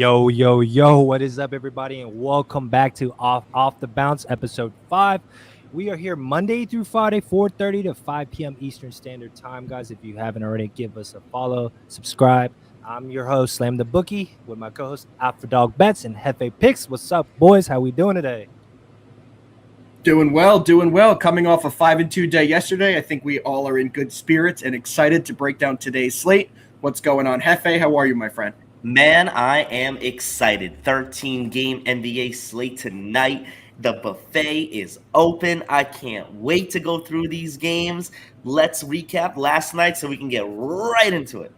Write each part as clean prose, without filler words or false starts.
Yo, yo, yo, what is up, everybody, and welcome back to Off the Bounce, episode 5. We are here Monday through Friday, 4:30 to 5 p.m. Eastern Standard Time, guys. If you haven't already, give us a follow, subscribe. I'm your host, Slam the Bookie, with my co-host, Alpha Dog Bets and Hefe Picks. What's up, boys? How we doing today? Doing well. Coming off a 5-2 day yesterday, I think we all are in good spirits and excited to break down today's slate. What's going on, Hefe? How are you, my friend? Man, I am excited. 13-game NBA slate tonight. The buffet is open. I can't wait to go through these games. Let's recap last night so we can get right into it.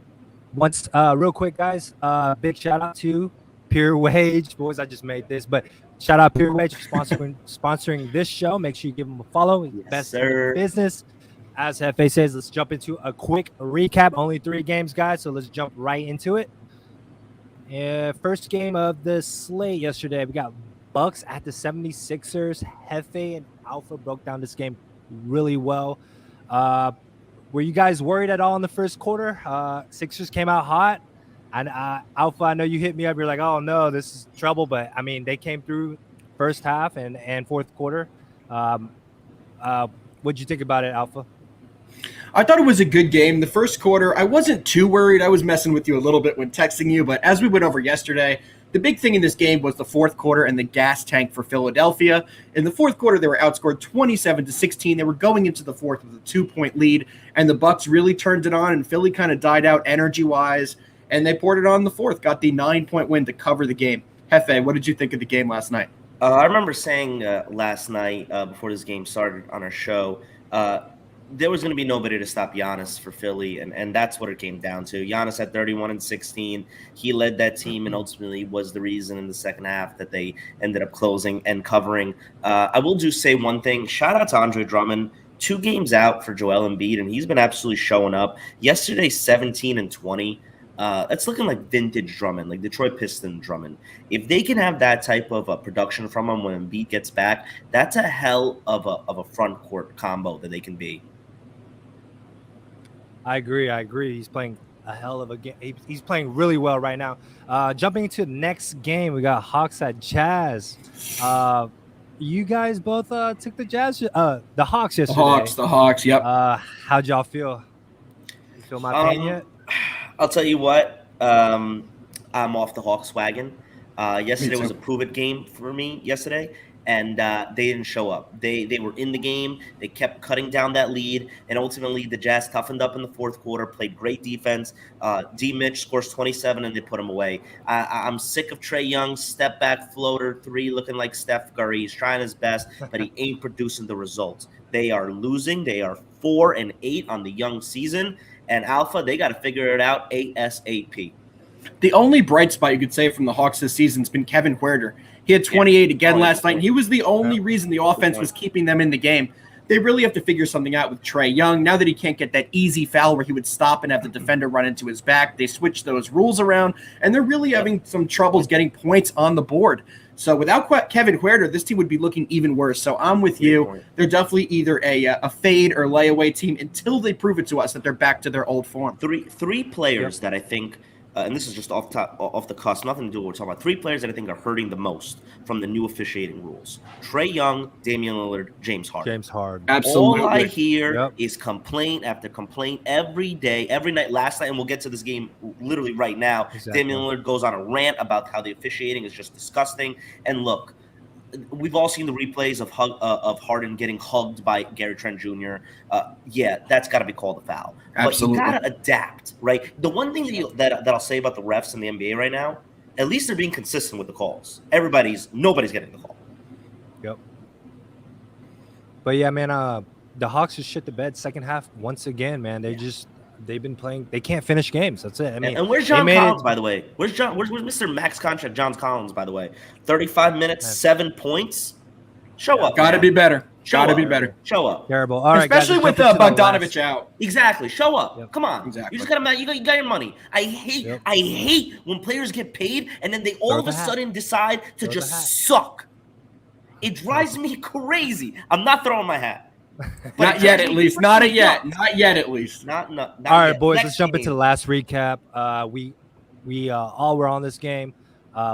Once, real quick, guys, big shout out to Pure Wage. Boys, I just made this, but shout out Pure Wage for sponsoring this show. Make sure you give them a follow. Yes, Best sir. in business. As Hefe says, let's jump into a quick recap. Only 3 games, guys, so let's jump right into it. First game of the slate yesterday, we got Bucks at the 76ers. Hefe and Alpha broke down this game really well. Were you guys worried at all in the first quarter? Sixers came out hot. And Alpha, I know you hit me up. You're like, oh, no, this is trouble. But, I mean, they came through first half and fourth quarter. What'd you think about it, Alpha? I thought it was a good game. The first quarter, I wasn't too worried. I was messing with you a little bit when texting you. But as we went over yesterday, the big thing in this game was the fourth quarter and the gas tank for Philadelphia. In the fourth quarter, they were outscored 27-16. They were going into the fourth with a 2-point lead. And the Bucks really turned it on. And Philly kind of died out energy-wise. And they poured it on in the fourth, got the 9-point win to cover the game. Hefe, what did you think of the game last night? I remember saying last night before this game started on our show, there was going to be nobody to stop Giannis for Philly, and that's what it came down to. Giannis at 31 and 16. He led that team and ultimately was the reason in the second half that they ended up closing and covering. I will just say one thing. Shout out to Andre Drummond. 2 games out for Joel Embiid, and he's been absolutely showing up. Yesterday, 17 and 20. That's looking like vintage Drummond, like Detroit Pistons Drummond. If they can have that type of production from him when Embiid gets back, that's a hell of a front court combo that they can be. I agree. He's playing a hell of a game. He's playing really well right now. Jumping into the next game, we got Hawks at Jazz. You guys both took the Jazz, the Hawks yesterday. The Hawks, yep. How'd y'all feel? You feel my pain yet? I'll tell you what, I'm off the Hawks wagon. Yesterday was a prove-it game for me yesterday, and they didn't show up. They were in the game. They kept cutting down that lead, and ultimately the Jazz toughened up in the fourth quarter, played great defense. D. Mitch scores 27, and they put him away. I'm sick of Trae Young's step-back floater 3 looking like Steph Curry. He's trying his best, but he ain't producing the results. They are losing. They are 4-8 on the young season. And Alpha, they got to figure it out ASAP. The only bright spot you could say from the Hawks this season has been Kevin Huerter. He had 28 again last night, and he was the only reason the offense was keeping them in the game. They really have to figure something out with Trae Young. Now that he can't get that easy foul where he would stop and have the defender run into his back, they switched those rules around, and they're really having some troubles getting points on the board. So without Kevin Huerter, this team would be looking even worse. So I'm with you. They're definitely either a fade or layaway team until they prove it to us that they're back to their old form. Three players that I think, and this is just off the cusp, nothing to do with what we're talking about. 3 players that I think are hurting the most from the new officiating rules: Trae Young, Damian Lillard, James Harden. Absolutely. All I hear is complaint after complaint every day, every night. Last night, and we'll get to this game literally right now. Exactly. Damian Lillard goes on a rant about how the officiating is just disgusting. And look, we've all seen the replays of Harden getting hugged by Gary Trent Jr. Yeah, that's got to be called a foul. Absolutely. But you got to adapt, right? The one thing that I'll say about the refs in the NBA right now, at least they're being consistent with the calls. Nobody's getting the call. Yep. But yeah, man, the Hawks just shit the bed second half once again, man. They've been playing. They can't finish games. That's it. I mean, and where's John Collins, by the way? Where's Mr. Max contract John Collins, by the way? 35 minutes, 7 points. Show up. Got to be better. Show up. Terrible. All right, especially guys, with Bogdanovich out. Exactly. Show up. Yep. Come on. Exactly. You just got your money. I hate when players get paid and then they all of a sudden decide to just suck. It drives me crazy. I'm not throwing my hat. Not yet, at least. Not yet, at least. Not all right, yet. boys. Next let's jump game. into the last recap. We all were on this game.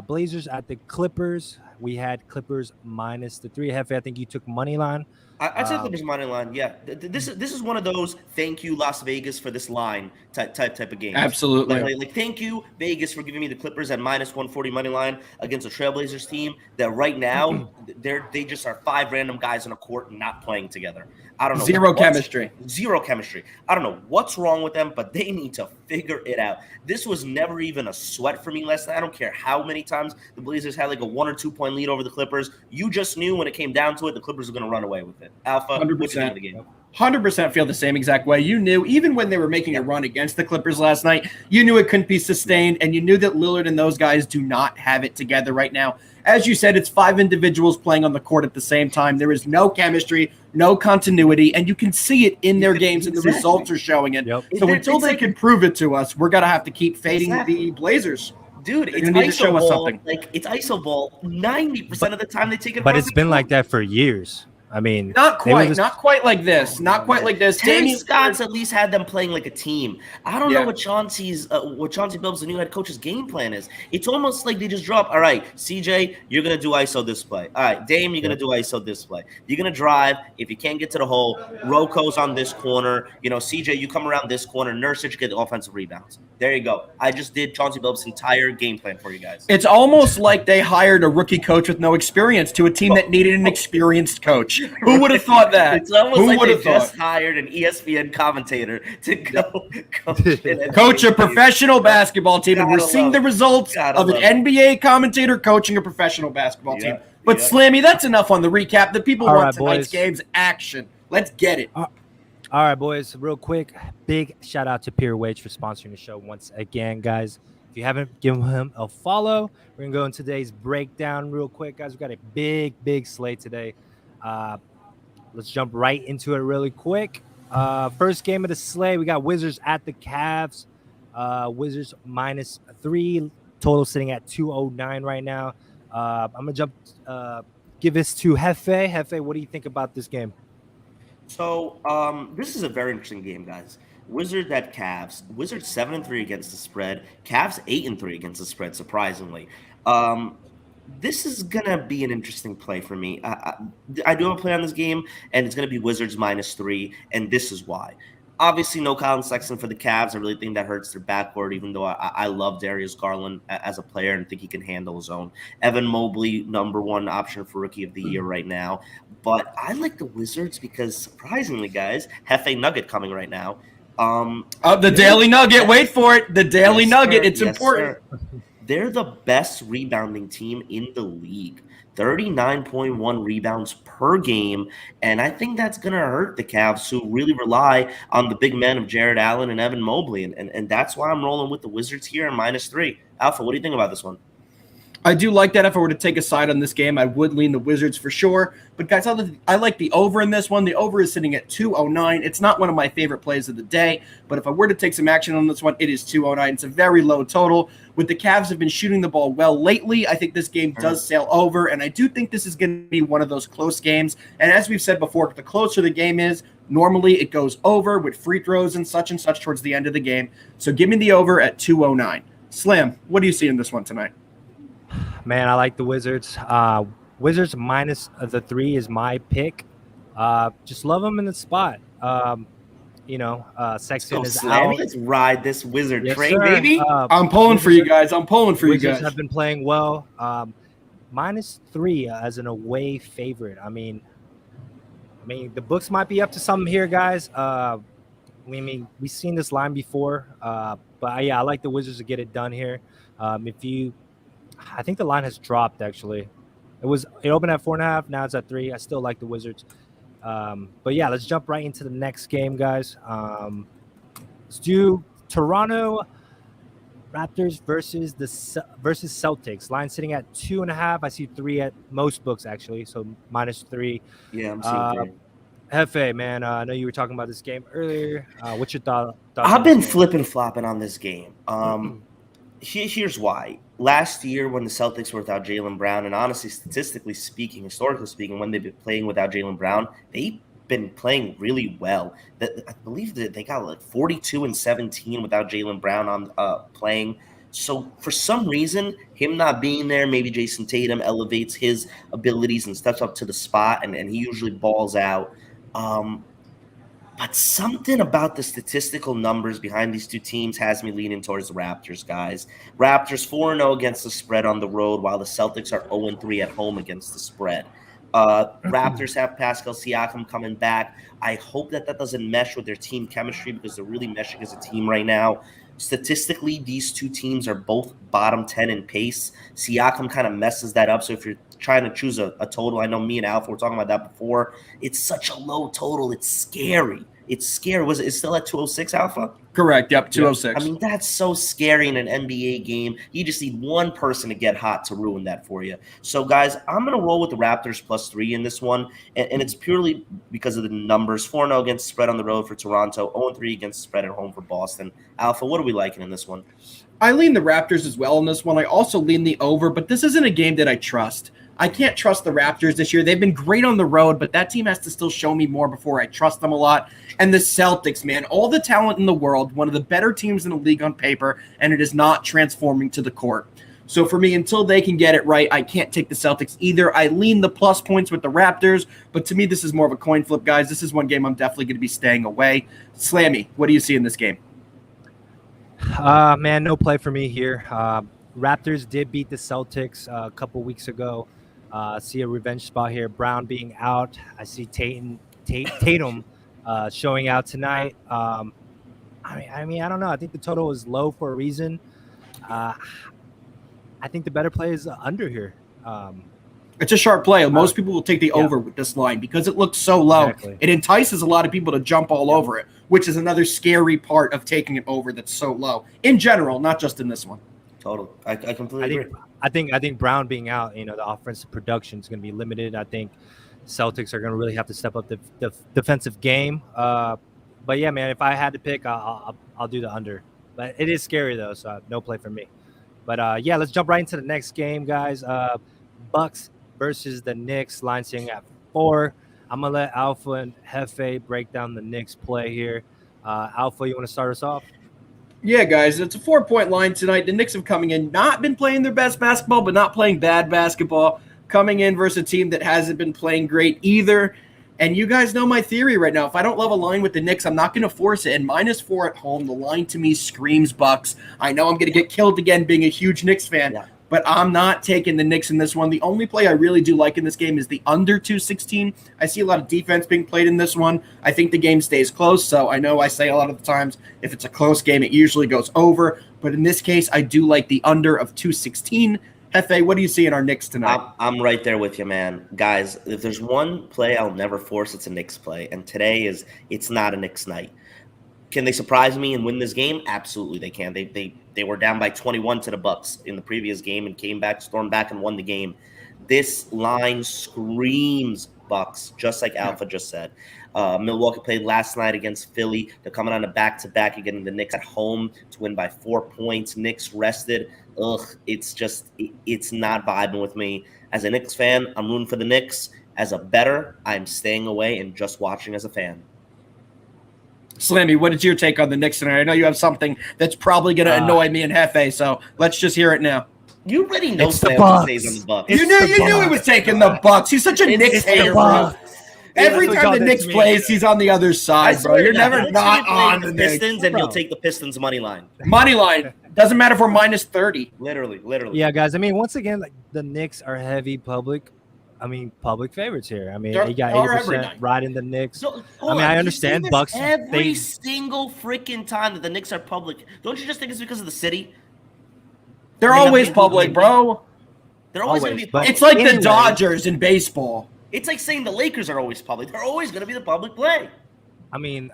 Blazers at the Clippers. We had Clippers minus the 3. Hefe, I think you took money line. I'd say Clippers money line. Yeah, this is one of those thank you Las Vegas for this line type of games. Absolutely. Like thank you Vegas for giving me the Clippers at minus 140 money line against a Trailblazers team that right now they just are 5 random guys on a court not playing together. I don't know. Zero chemistry. I don't know what's wrong with them, but they need to figure it out. This was never even a sweat for me last night. I don't care how many times the Blazers had like a 1 or 2 point lead over the Clippers. You just knew when it came down to it, the Clippers were going to run away with it. Alpha, 100%. The game? 100% feel the same exact way. You knew, even when they were making a run against the Clippers last night, you knew it couldn't be sustained, and you knew that Lillard and those guys do not have it together right now. As you said, it's 5 individuals playing on the court at the same time. There is no chemistry, no continuity, and you can see it in their games, and the results are showing it. Yep. So until they can prove it to us, we're going to have to keep fading the Blazers. Dude, it's ISO ball. Like, it's ISO ball 90% of the time they take it. But it's been like that for years. I mean, not quite like this. Not quite like this. Terry Scott's at least had them playing like a team. I don't know what Chauncey Billups, the new head coach's game plan is. It's almost like they just drop. All right, CJ, you're gonna do ISO this play. All right, Dame, you're gonna do ISO this play. You're gonna drive. If you can't get to the hole, Roko's on this corner. CJ, you come around this corner. Nurkic get the offensive rebounds. There you go. I just did Chauncey Billups' entire game plan for you guys. It's almost like they hired a rookie coach with no experience to a team that needed an experienced coach. Who would have thought that? It's almost like they just hired an ESPN commentator to go coach a professional basketball team, and we're seeing the results of an NBA commentator coaching a professional basketball team. But Slammy, that's enough on the recap. The people want tonight's game's action. Let's get it. All right, boys. Real quick, big shout out to Pure Wage for sponsoring the show once again, guys. If you haven't given him a follow, we're gonna go in today's breakdown real quick, guys. We got a big slate today. Let's jump right into it really quick. First game of the slate, we got Wizards at the Cavs. Wizards minus 3, total sitting at 209 right now. I'm gonna give this to Hefe. Hefe, what do you think about this game? So this is a very interesting game, guys. Wizards at Cavs. Wizards 7-3 against the spread. Cavs 8-3 against the spread. Surprisingly. This is going to be an interesting play for me. I do have a play on this game, and it's going to be Wizards minus 3, and this is why. Obviously, no Colin Sexton for the Cavs. I really think that hurts their backcourt, even though I love Darius Garland as a player and think he can handle his own. Evan Mobley, number 1 option for Rookie of the Year right now. But I like the Wizards because, surprisingly, guys, Hefe Nugget coming right now. The Daily Nugget. Wait for it. The Daily Nugget. It's important. Sir. They're the best rebounding team in the league. 39.1 rebounds per game. And I think that's going to hurt the Cavs, who really rely on the big men of Jared Allen and Evan Mobley. And that's why I'm rolling with the Wizards here in minus 3. Alpha, what do you think about this one? I do like that. If I were to take a side on this game, I would lean the Wizards for sure. But, guys, I like the over in this one. The over is sitting at 209. It's not one of my favorite plays of the day. But if I were to take some action on this one, it is 209. It's a very low total. With the Cavs have been shooting the ball well lately, I think this game does sail over. And I do think this is going to be one of those close games. And as we've said before, the closer the game is, normally it goes over with free throws and such towards the end of the game. So give me the over at 209. Slam, what do you see in this one tonight? Man, I like the Wizards. Wizards minus the 3 is my pick. Just love them in the spot. Sexton is out. Let's ride this Wizard train, sir. baby. I'm pulling for you guys. Wizards have been playing well. Minus 3 as an away favorite. I mean, the books might be up to something here, guys. We've seen this line before. But yeah, I like the Wizards to get it done here. I think the line has dropped, actually. It opened at 4.5. Now it's at 3. I still like the Wizards. But yeah, let's jump right into the next game, guys. Let's do Toronto Raptors versus Celtics. Line sitting at 2.5. I see 3 at most books, actually. So minus 3. Yeah, I'm seeing 3. Hefe, man, I know you were talking about this game earlier. What's your thought? I've been flipping-flopping on this game. Here's why. Last year, when the Celtics were without Jaylen Brown, and honestly, statistically speaking, historically speaking, when they've been playing without Jaylen Brown, they've been playing really well. I believe that they got like 42-17 without Jaylen Brown on playing. So for some reason, him not being there, maybe Jason Tatum elevates his abilities and steps up to the spot, and he usually balls out. But something about the statistical numbers behind these two teams has me leaning towards the Raptors, guys. Raptors 4-0 against the spread on the road, while the Celtics are 0-3 at home against the spread. Raptors have Pascal Siakam coming back. I hope that doesn't mesh with their team chemistry because they're really meshing as a team right now. Statistically, these two teams are both bottom 10 in pace. Siakam kind of messes that up. So if you're trying to choose a total, I know me and Alpha were talking about that before. It's such a low total. It's scary. It's scary. Was it still at 206, Alpha? Correct. Yep, 206. I mean, that's so scary in an NBA game. You just need one person to get hot to ruin that for you. So, guys, I'm going to roll with the Raptors +3 in this one, and it's purely because of the numbers. 4-0 against the spread on the road for Toronto, 0-3 against the spread at home for Boston. Alpha, what are we liking in this one? I lean the Raptors as well in this one. I also lean the over, but this isn't a game that I trust. I can't trust the Raptors this year. They've been great on the road, but that team has to still show me more before I trust them a lot. And the Celtics, man, all the talent in the world, one of the better teams in the league on paper, and it is not transforming to the court. So for me, until they can get it right, I can't take the Celtics either. I lean the plus points with the Raptors, but to me, this is more of a coin flip, guys. This is one game I'm definitely going to be staying away. Slammy, what do you see in this game? Man, no play for me here. Raptors did beat the Celtics a couple weeks ago. See a revenge spot here. Brown being out. I see Tatum showing out tonight. I mean, I don't know. I think the total is low for a reason. I think the better play is under here. It's a sharp play. Most people will take the over with this line because it looks so low. Exactly. It entices a lot of people to jump all over it, which is another scary part of taking it over that's so low. In general, not just in this one. Total. I completely agree. I think Brown being out, the offensive production is going to be limited. I think Celtics are going to really have to step up the defensive game. But yeah, man, if I had to pick, I'll do the under. But it is scary though, so no play for me. But yeah, let's jump right into the next game, guys. Bucks versus the Knicks. Line sitting at 4. I'm gonna let Alpha and Hefe break down the Knicks play here. Alpha, you want to start us off? Yeah, guys, it's a 4-point line tonight. The Knicks have coming in, not been playing their best basketball, but not playing bad basketball. Coming in versus a team that hasn't been playing great either. And you guys know my theory right now. If I don't love a line with the Knicks, I'm not going to force it. And -4 at home, the line to me screams Bucks. I know I'm going to get killed again being a huge Knicks fan, but I'm not taking the Knicks in this one. The only play I really do like in this game is the under 216. I see a lot of defense being played in this one. I think the game stays close. So I know I say a lot of the times if it's a close game, it usually goes over. But in this case, I do like the under of 216. Hefe, what do you see in our Knicks tonight? I'm right there with you, man. Guys, if there's one play I'll never force, it's a Knicks play. And today it's not a Knicks night. Can they surprise me and win this game? Absolutely they can. They were down by 21 to the Bucks in the previous game and came back, stormed back, and won the game. This line screams Bucks, just like Alpha just said. Milwaukee played last night against Philly. They're coming on a back-to-back again. The Knicks at home to win by 4 points. Knicks rested. It's not vibing with me. As a Knicks fan, I'm rooting for the Knicks. As a bettor, I'm staying away and just watching as a fan. Slammy, what is your take on the Knicks tonight? I know you have something that's probably going to annoy me and Hefe, so let's just hear it now. You already know Slam stays on the Bucks. You knew he was taking the Bucks. He's such a Knicks hater, bro. Every time the Knicks plays, he's on the other side, bro. You're never not on the Pistons, and you'll take the Pistons money line. Money line. Doesn't matter if we're -30. Literally. Yeah, guys. I mean, once again, like the Knicks are heavy public favorites here. I mean, you got 80% riding the Knicks. I understand Bucks every single freaking time that the Knicks are public. Don't you just think it's because of the city? They're always public, bro. They're always going to be public. It's like the Dodgers in baseball. It's like saying the Lakers are always public. They're always going to be the public play. I mean,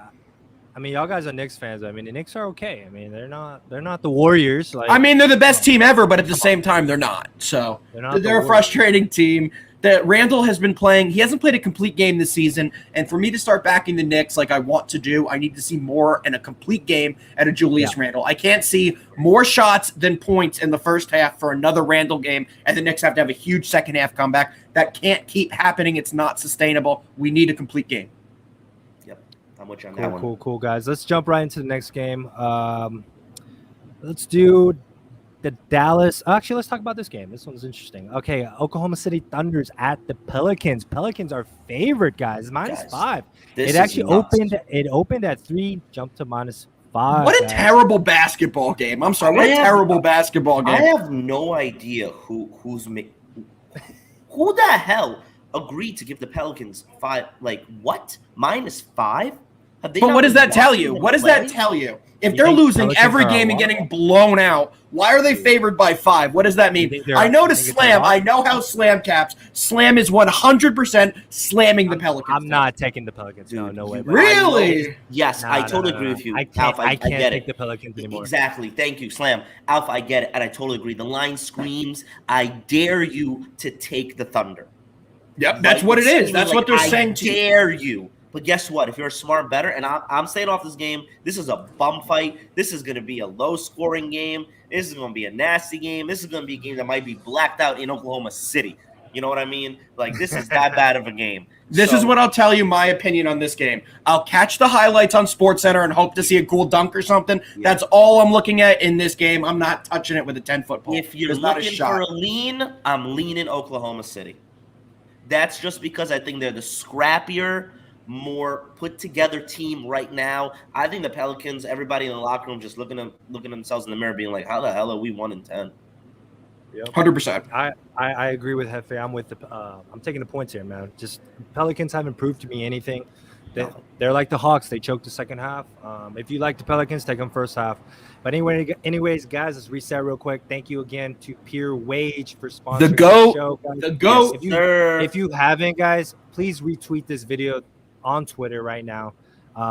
y'all guys are Knicks fans. I mean, the Knicks are okay. I mean, they're not the Warriors. Like, I mean, they're the best team ever, but at the same time, they're not. So they're a frustrating team. That Randall has been playing. He hasn't played a complete game this season. And for me to start backing the Knicks like I want to do, I need to see more in a complete game at a Julius Randle. I can't see more shots than points in the first half for another Randall game. And the Knicks have to have a huge second half comeback. That can't keep happening. It's not sustainable. We need a complete game. Yep. I'm with you on that one. Cool, guys. Let's jump right into the next game. Let's do the Dallas. Actually, let's talk about this game. This one's interesting. Okay, Oklahoma City Thunder's at the Pelicans. Pelicans are favorite, guys. -5. It actually opened. It opened at 3, jumped to -5. What a terrible basketball game! I'm sorry. What a terrible basketball game. I have no idea who the hell agreed to give the Pelicans 5. Like what? -5? But what does that tell you? What does that tell you? If they're losing every game and getting blown out, why are they favored by 5? What does that mean? I know to slam. I know how slam caps. Slam is 100% slamming the Pelicans. I'm not taking the Pelicans. No way. Really? Yes, I totally agree with you. I can't take the Pelicans anymore. Exactly. Thank you, Slam. Alpha, I get it, and I totally agree. The line screams, I dare you to take the Thunder. Yep, that's what it is. That's what they're saying to you. I dare you. But guess what? If you're a smart bettor, and I'm staying off this game, this is a bum fight. This is going to be a low-scoring game. This is going to be a nasty game. This is going to be a game that might be blacked out in Oklahoma City. You know what I mean? Like, this is that bad of a game. This is what I'll tell you my opinion on this game. I'll catch the highlights on SportsCenter and hope to see a cool dunk or something. Yeah. That's all I'm looking at in this game. I'm not touching it with a 10-foot pole. If you're looking for a lean, I'm leaning Oklahoma City. That's just because I think they're the scrappier, more put together team right now. I think the Pelicans, everybody in the locker room just looking at themselves in the mirror being like, how the hell are we 1-10? Yep. 100%. I agree with Hefe. I'm taking the points here, man. Just Pelicans haven't proved to me anything. They're like the Hawks. They choked the second half. If you like the Pelicans, take them first half. But anyways, guys, let's reset real quick. Thank you again to Pure Wage for sponsoring the show. Guys. The GOAT. Yes, if you haven't, guys, please retweet this video on Twitter right now.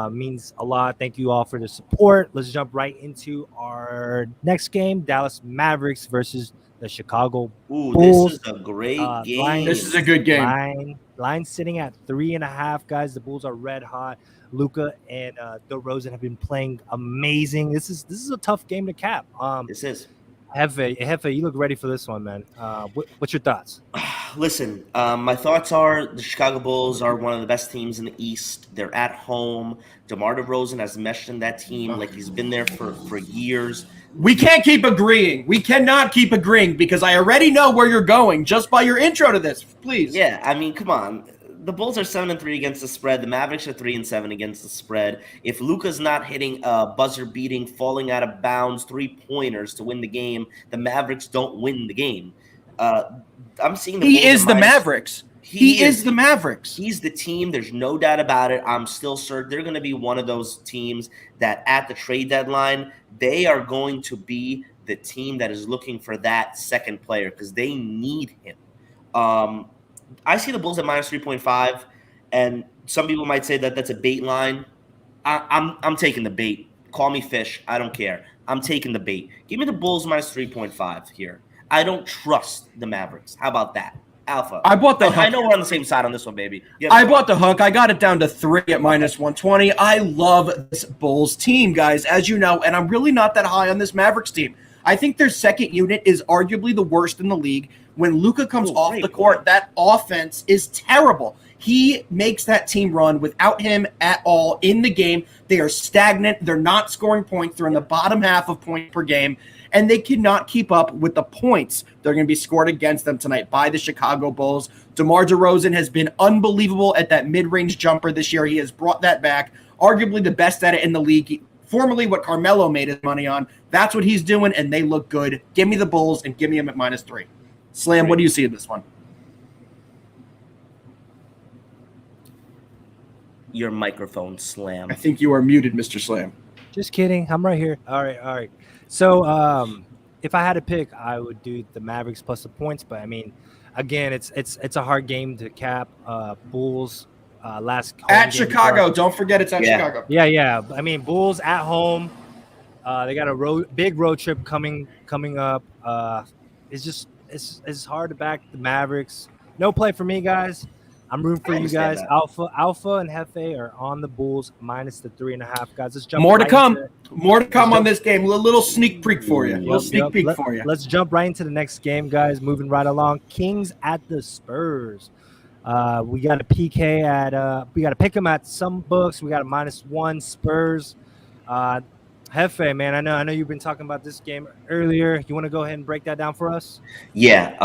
Means a lot. Thank you all for the support. Let's jump right into our next game: Dallas Mavericks versus the Chicago Bulls. This is a great game. This is a good game. Line sitting at 3.5, guys. The Bulls are red hot. Luka and DeRozan have been playing amazing. This is a tough game to cap. This is. Hefe, you look ready for this one, man. What's your thoughts? Listen, my thoughts are the Chicago Bulls are one of the best teams in the East. They're at home. DeMar DeRozan has meshed in that team like he's been there for years. We can't keep agreeing. We cannot keep agreeing because I already know where you're going just by your intro to this. Please. Yeah, I mean, come on. The Bulls are 7-3 against the spread. The Mavericks are 3-7 against the spread. If Luka's not hitting buzzer-beating, falling out of bounds 3-pointers to win the game, the Mavericks don't win the game. I'm seeing the Bulls. He is the Mavericks. He is the Mavericks. He's the team. There's no doubt about it. I'm still certain they're going to be one of those teams that at the trade deadline, they are going to be the team that is looking for that second player because they need him. I see the Bulls at -3.5, and some people might say that that's a bait line. I'm taking the bait. Call me fish. I don't care. I'm taking the bait. Give me the Bulls -3.5 here. I don't trust the Mavericks. How about that? Alpha. I bought the hook. I know we're on the same side on this one, baby. I bought the hook. I got it down to 3 at -120. I love this Bulls team, guys, as you know, and I'm really not that high on this Mavericks team. I think their second unit is arguably the worst in the league. When Luka comes off the court, that offense is terrible. He makes that team run without him at all in the game. They are stagnant. They're not scoring points. They're in the bottom half of points per game, and they cannot keep up with the points that are going to be scored against them tonight by the Chicago Bulls. DeMar DeRozan has been unbelievable at that mid-range jumper this year. He has brought that back, arguably the best at it in the league. Formerly what Carmelo made his money on. That's what he's doing, and they look good. Give me the Bulls and give me them at -3. Slam, what do you see in this one? Your microphone, Slam. I think you are muted, Mr. Slam. Just kidding. I'm right here. All right. So if I had to pick, I would do the Mavericks plus the points. But, I mean, again, it's a hard game to cap. Bulls last home at Chicago. Don't forget it's at Chicago. Yeah. I mean, Bulls at home. They got a big road trip coming up. It's hard to back the Mavericks. No play for me, guys. I'm rooting for you guys. That. Alpha and Hefe are on the Bulls -3.5, guys. Let's jump. More to come. More to come on this game. A little sneak peek for you. Let's jump right into the next game, guys. Moving right along. Kings at the Spurs. We got a PK at. We got to pick them at some books. We got a -1 Spurs. Jefe, man, I know you've been talking about this game earlier. You want to go ahead and break that down for us? Yeah,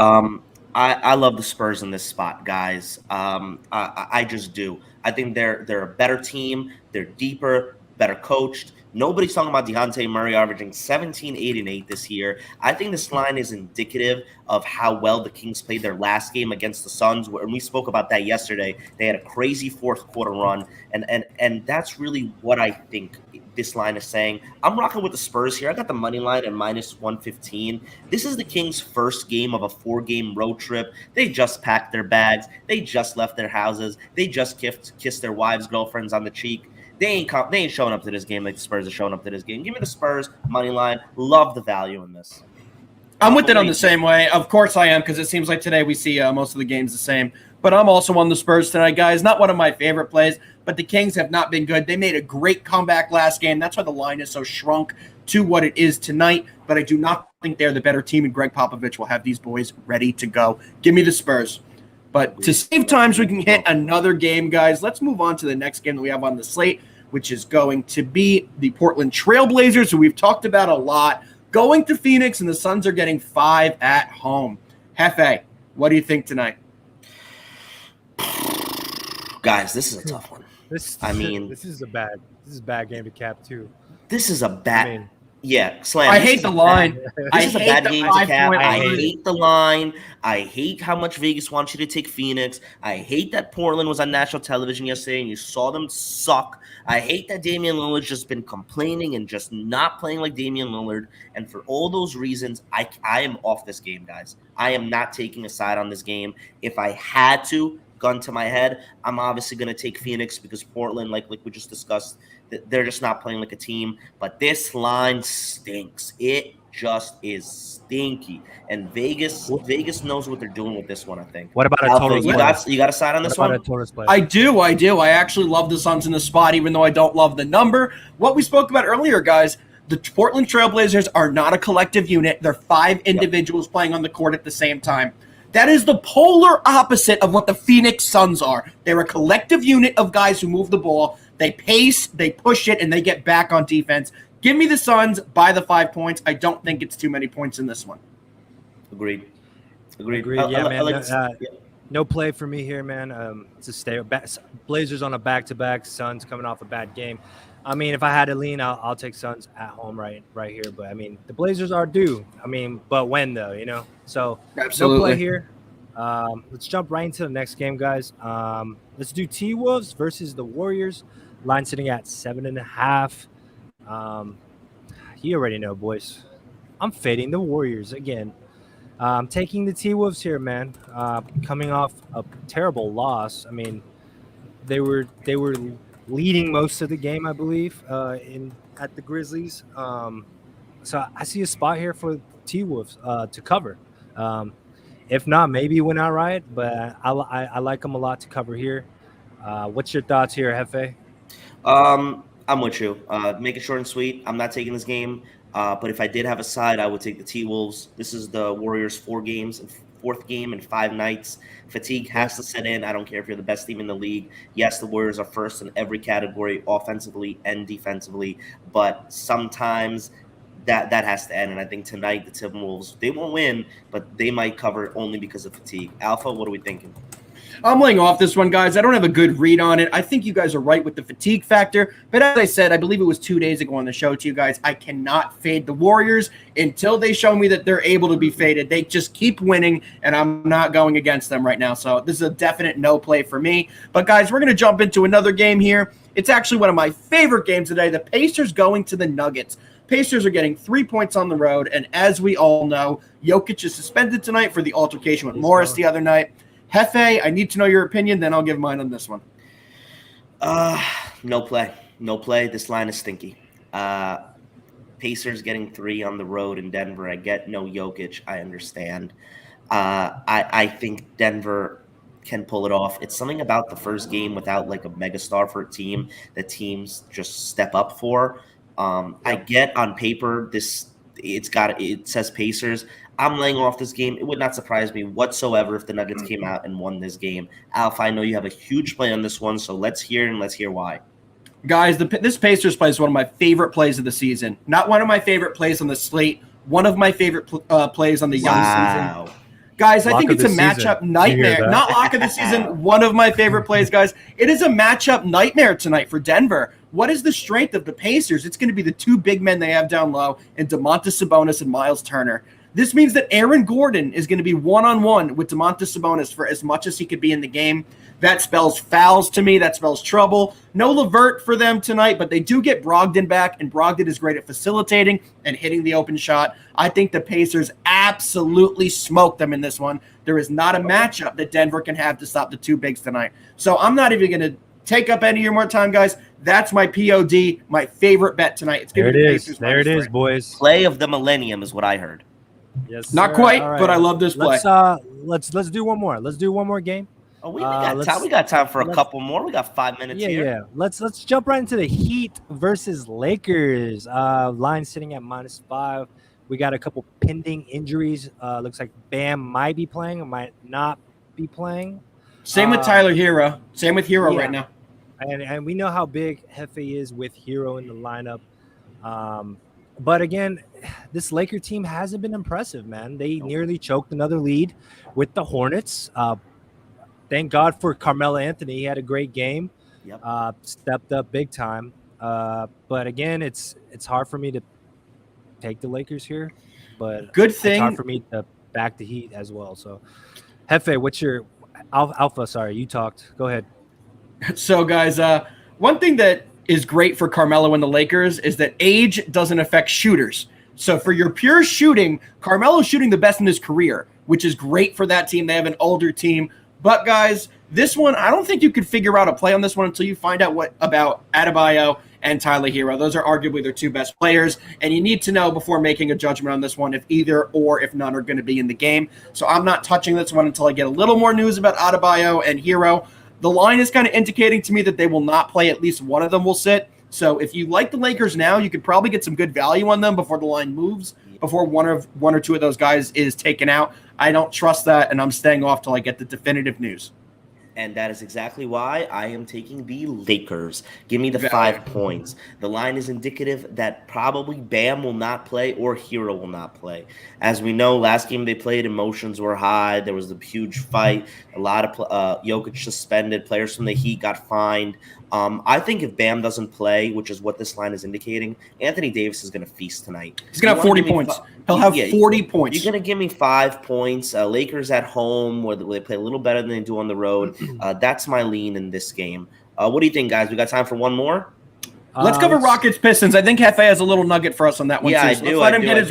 I love the Spurs in this spot, guys. I just do. I think they're a better team. They're deeper, better coached. Nobody's talking about Dejounte Murray averaging 17, 8, and 8 this year. I think this line is indicative of how well the Kings played their last game against the Suns. And we spoke about that yesterday. They had a crazy fourth quarter run, and that's really what I think this line is saying. I'm rocking with the Spurs here. I got the money line at -115. This is the Kings' first game of a 4-game road trip. They just packed their bags. They just left their houses. They just kissed their wives, girlfriends on the cheek. They ain't showing up to this game like the Spurs are showing up to this game. Give me the Spurs money line. Love the value in this. I'm with it on the same way. Of course I am, because it seems like today we see most of the games the same. But I'm also on the Spurs tonight, guys. Not one of my favorite plays, but the Kings have not been good. They made a great comeback last game. That's why the line is so shrunk to what it is tonight. But I do not think they're the better team, and Greg Popovich will have these boys ready to go. Give me the Spurs. But to save time so we can hit another game, guys, let's move on to the next game that we have on the slate, which is going to be the Portland Trail Blazers, who we've talked about a lot, going to Phoenix, and the Suns are getting 5 at home. Hefe, what do you think tonight? Guys, this is a tough one. This is a bad game to cap too. This is a bad. Yeah, Slam. I hate the line. This is a bad game to cap. I hate the line. I hate how much Vegas wants you to take Phoenix. I hate that Portland was on national television yesterday and you saw them suck. I hate that Damian Lillard's just been complaining and just not playing like Damian Lillard. And for all those reasons, I am off this game, guys. I am not taking a side on this game. If I had to, gun to my head, I'm obviously going to take Phoenix because Portland, like we just discussed, they're just not playing like a team. But this line stinks. It just is stinky. And Vegas knows what they're doing with this one, I think. What about a total play? You got a side on this one? I do. I actually love the Suns in the spot, even though I don't love the number. What we spoke about earlier, guys, the Portland Trailblazers are not a collective unit. They're 5 individuals playing on the court at the same time. That is the polar opposite of what the Phoenix Suns are. They're a collective unit of guys who move the ball. They pace, they push it, and they get back on defense. Give me the Suns by the 5 points. I don't think it's too many points in this one. Agreed. Yeah, man. No play for me here, man. To stay Blazers on a back-to-back. Suns coming off a bad game. I mean, if I had to lean, I'll take Suns at home right here. But I mean, the Blazers are due. I mean, but when though, So absolutely. No play here. Let's jump right into the next game, guys. Let's do T-Wolves versus the Warriors. Line sitting at 7.5. You already know, boys. I'm fading the Warriors again. I'm taking the T-Wolves here, man. Coming off a terrible loss. I mean, they were leading most of the game, I believe, at the Grizzlies. So I see a spot here for T-Wolves to cover. If not, maybe win outright, but I like them a lot to cover here. What's your thoughts here, Hefe? I'm with you. Make it short and sweet. I'm not taking this game, but if I did have a side, I would take the T-Wolves. This is the Warriors' 4th game in 5 nights. Fatigue has to set in. I don't care if you're the best team in the league. Yes, the Warriors are first in every category, offensively and defensively, but sometimes that has to end. And I think tonight the Timberwolves, they won't win, but they might cover only because of fatigue. Alpha, what are we thinking? I'm laying off this one, guys. I don't have a good read on it. I think you guys are right with the fatigue factor. But as I said, I believe it was 2 days ago on the show to you guys, I cannot fade the Warriors until they show me that they're able to be faded. They just keep winning, and I'm not going against them right now. So this is a definite no play for me. But, guys, we're going to jump into another game here. It's actually one of my favorite games today. The Pacers going to the Nuggets. Pacers are getting 3 points on the road, and as we all know, Jokic is suspended tonight for the altercation with Morris the other night. Hefe, I need to know your opinion, then I'll give mine on this one. No play. This line is stinky. Pacers getting 3 on the road in Denver. I get no Jokic. I understand. I think Denver can pull it off. It's something about the first game without like a megastar for a team that teams just step up for. I get on paper it says Pacers. I'm laying off this game. It would not surprise me whatsoever if the Nuggets came out and won this game. Alpha, I know you have a huge play on this one, so let's hear why. Guys, this Pacers play is one of my favorite plays of the season. Not one of my favorite plays on the slate. One of my favorite plays on the young season. Guys, I think it's a matchup nightmare. Not lock of the season. One of my favorite plays, guys. It is a matchup nightmare tonight for Denver. What is the strength of the Pacers? It's going to be the two big men they have down low, and Domantas Sabonis and Miles Turner. This means that Aaron Gordon is going to be one-on-one with Domantas Sabonis for as much as he could be in the game. That spells fouls to me. That spells trouble. No LeVert for them tonight, but they do get Brogdon back, and Brogdon is great at facilitating and hitting the open shot. I think the Pacers absolutely smoke them in this one. There is not a matchup that Denver can have to stop the two bigs tonight. So I'm not even going to take up any of your more time, guys. That's my POD, my favorite bet tonight. It's going to be the Pacers. There it is, boys. Play of the millennium is what I heard. Yes, not quite, right. But I love this play. Let's do one more. Let's do one more game. Oh, we got time. We got time for a couple more. We got 5 minutes here. Yeah. Let's jump right into the Heat versus Lakers. Line sitting at -5. We got a couple pending injuries. Looks like Bam might be playing or might not be playing. Same with Tyler Hero. Same with Hero right now. And we know how big Hefe is with Hero in the lineup. But again, this Laker team hasn't been impressive, man. They nearly choked another lead with the Hornets. Thank God for Carmelo Anthony. He had a great game. Yep. Stepped up big time. But again, it's hard for me to take the Lakers here. But good thing. It's hard for me to back the Heat as well. So, Hefe, what's your Alpha? Sorry, you talked. Go ahead. So, guys, one thing that is great for Carmelo and the Lakers is that age doesn't affect shooters. So for your pure shooting, Carmelo's shooting the best in his career, which is great for that team. They have an older team. But, guys, this one, I don't think you could figure out a play on this one until you find out what about Adebayo and Tyler Hero. Those are arguably their two best players, and you need to know before making a judgment on this one if either or if none are going to be in the game. So I'm not touching this one until I get a little more news about Adebayo and Hero. The line is kind of indicating to me that they will not play. At least one of them will sit. So if you like the Lakers now, you could probably get some good value on them before the line moves, before one or two of those guys is taken out. I don't trust that, and I'm staying off till I get the definitive news. And that is exactly why I am taking the Lakers. Give me the 5 points. The line is indicative that probably Bam will not play or Hero will not play. As we know, last game they played, emotions were high. There was a huge fight. A lot of Jokic suspended. Players from the Heat got fined. I think if Bam doesn't play, which is what this line is indicating, Anthony Davis is going to feast tonight. He's going to have 40 points. He'll have 40 points. You're going to give me 5 points. Lakers at home, where they play a little better than they do on the road. That's my lean in this game. What do you think, guys? We got time for one more? Let's cover Rockets Pistons. I think Hefe has a little nugget for us on that one, too. I do. Let him get his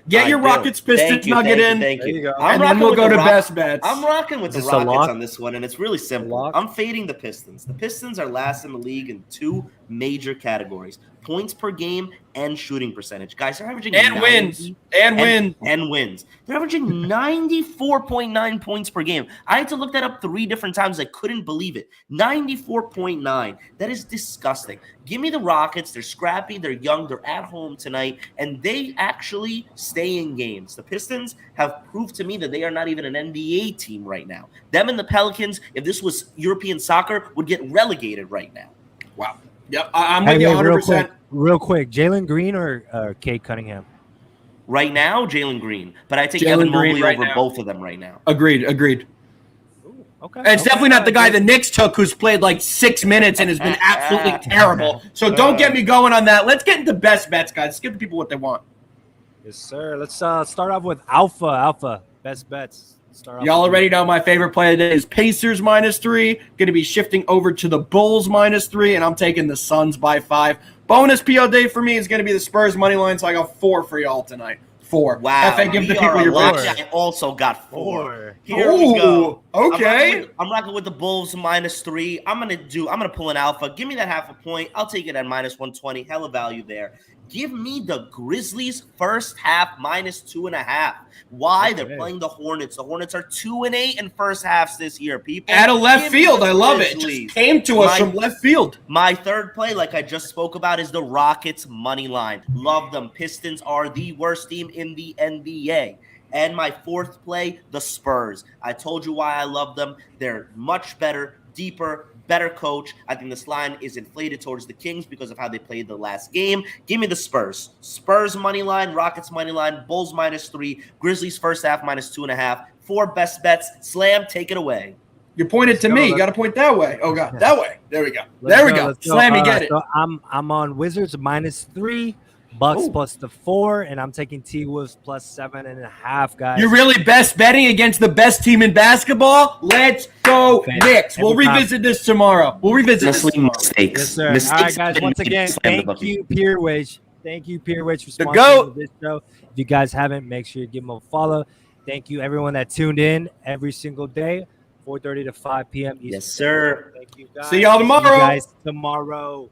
Get your Rockets Pistons nugget in. Thank you. And then we'll go to best bets. I'm rocking with the Rockets on this one, and it's really simple. I'm fading the Pistons. The Pistons are last in the league in 2 major categories: points per game and shooting percentage. Guys, they're averaging wins. They're averaging 94.9 points per game. I had to look that up 3 different times. I couldn't believe it. 94.9. That is disgusting. Give me the Rockets. They're scrappy. They're young. They're at home tonight, and they actually stay in games. The Pistons have proved to me that they are not even an NBA team right now. Them and the Pelicans, if this was European soccer, would get relegated right now. Wow. Yep, I'm with you 100%. Real quick, Jalen Green or Cade Cunningham? Right now, Jalen Green. But I take Evan Mobley over both of them right now. Agreed. Ooh, okay. And it's definitely not the guy the Knicks took who's played like 6 minutes and has been absolutely terrible. So don't get me going on that. Let's get into best bets, guys. Let's give the people what they want. Yes, sir. Let's start off with Alpha. Best bets. Y'all already know my favorite play today is Pacers -3. Going to be shifting over to the Bulls -3, and I'm taking the Suns by 5. Bonus PO day for me is going to be the Spurs money line, so I got 4 for y'all tonight. 4. Wow. Give the people your picks. I also got 4. Here we go. Okay. I'm rocking with the Bulls -3. I'm gonna pull an Alpha. Give me that half a point. I'll take it at -120. Hella value there. Give me the Grizzlies first half -2.5. Why? Okay. They're playing the Hornets. The Hornets are 2-8 in first halves this year, people. Out of left field. I love it. It just came to us from left field. My third play, like I just spoke about, is the Rockets money line. Love them. Pistons are the worst team in the NBA. And my fourth play, the Spurs. I told you why I love them. They're much better, deeper, better coach. I think this line is inflated towards the Kings because of how they played the last game. Give me the Spurs. Spurs money line, Rockets money line, Bulls -3, Grizzlies first half -2.5. 4 best bets. Slam, take it away. You pointed to me. You got to point that way. Oh, God. That way. There we go. There we go. Slam, you get it. So I'm on Wizards -3, Bucks plus the 4, and I'm taking T-Wolves plus 7.5, guys. You're really best betting against the best team in basketball? Let's go, Knicks. We'll revisit this tomorrow. Mistakes. Yes, sir. Mistakes. All right, guys. Once again, thank you, Peerwich. Thank you, Peerwich, for The sponsoring GOAT. this show. If you guys haven't, make sure you give them a follow. Thank you, everyone that tuned in every single day, 4:30 to 5 p.m. Eastern. Yes, sir. Thank you, guys. See y'all tomorrow. See you guys tomorrow.